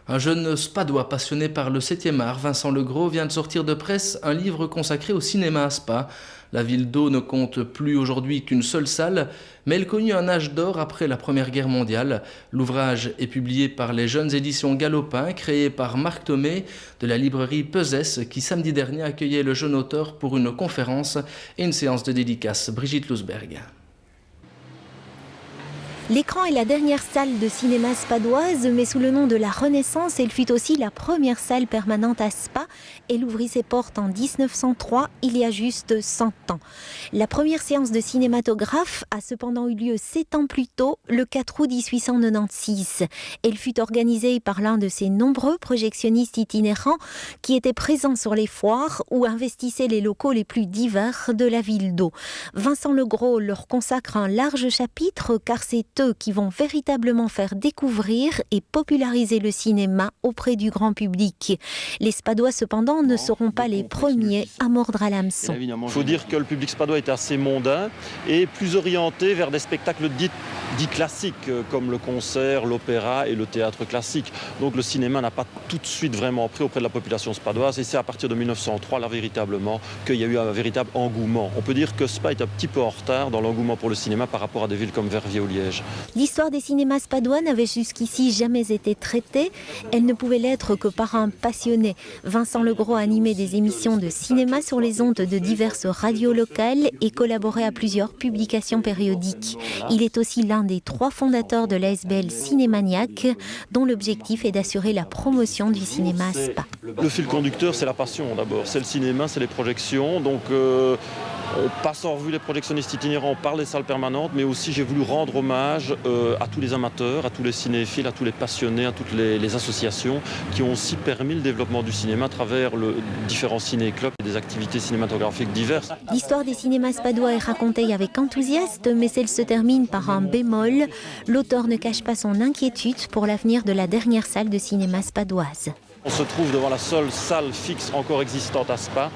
Un jeune spadois passionné par le 7e art, Vincent Legros, vient de sortir de presse un livre consacré au cinéma à Spa. La ville d'Eau ne compte plus aujourd'hui qu'une seule salle, mais elle connut un âge d'or après la Première Guerre mondiale. L'ouvrage est publié par les jeunes éditions Galopin, créées par Marc Thomé de la librairie Pesès, qui samedi dernier accueillait le jeune auteur pour une conférence et une séance de dédicace. Brigitte Lousberg. L'écran est la dernière salle de cinéma spadoise, mais sous le nom de la Renaissance, elle fut aussi la première salle permanente à Spa. Elle ouvrit ses portes en 1903, il y a juste 100 ans. La première séance de cinématographe a cependant eu lieu 7 ans plus tôt, le 4 août 1896. Elle fut organisée par l'un de ces nombreux projectionnistes itinérants qui étaient présents sur les foires ou investissaient les locaux les plus divers de la ville d'Eau. Vincent Legros leur consacre un large chapitre car c'est eux qui vont véritablement faire découvrir et populariser le cinéma auprès du grand public. Les Spadois cependant ne seront pas les premiers à mordre à l'hameçon. Il faut dire que le public spadois est assez mondain et plus orienté vers des spectacles dits classiques comme le concert, l'opéra et le théâtre classique. Donc le cinéma n'a pas tout de suite vraiment pris auprès de la population spadoise et c'est à partir de 1903 là véritablement qu'il y a eu un véritable engouement. On peut dire que Spa est un petit peu en retard dans l'engouement pour le cinéma par rapport à des villes comme Verviers ou Liège. L'histoire des cinémas spadois n'avait jusqu'ici jamais été traitée. Elle ne pouvait l'être que par un passionné. Vincent Legros a animé des émissions de cinéma sur les ondes de diverses radios locales et collaboré à plusieurs publications périodiques. Il est aussi l'un des 3 fondateurs de l'ASBL Cinémaniac, dont l'objectif est d'assurer la promotion du cinéma à Spa. Le fil conducteur, c'est la passion d'abord. C'est le cinéma, c'est les projections. Donc on passe en revue les projectionnistes itinérants par les salles permanentes, mais aussi j'ai voulu rendre hommage à tous les amateurs, à tous les cinéphiles, à tous les passionnés, à toutes les associations qui ont aussi permis le développement du cinéma à travers le différents ciné-clubs et des activités cinématographiques diverses. L'histoire des cinémas spadois est racontée avec enthousiasme, mais elle se termine par un bémol. L'auteur ne cache pas son inquiétude pour l'avenir de la dernière salle de cinéma spadoise. On se trouve devant la seule salle fixe encore existante à Spa.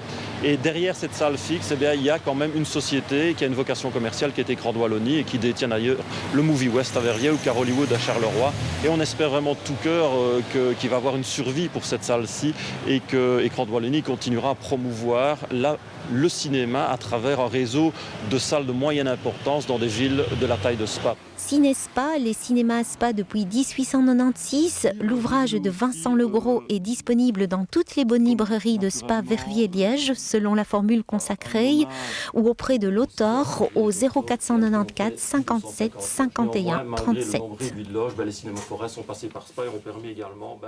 Et derrière cette salle fixe, il y a quand même une société qui a une vocation commerciale qui est Écran de Wallonie et qui détient d'ailleurs le Movie West à Verviers ou Car Hollywood à Charleroi. Et on espère vraiment de tout cœur qu'il va avoir une survie pour cette salle-ci et que Écran de Wallonie continuera à promouvoir le cinéma à travers un réseau de salles de moyenne importance dans des villes de la taille de Spa. Ciné-Spa, les cinémas à Spa depuis 1896. L'ouvrage de Vincent Legros est disponible dans toutes les bonnes librairies de Spa, Verviers et Liège, selon la formule consacrée, ou auprès de l'auteur au 0494 57 51 37. Les cinémas forêts sont passés par Spa et ont permis également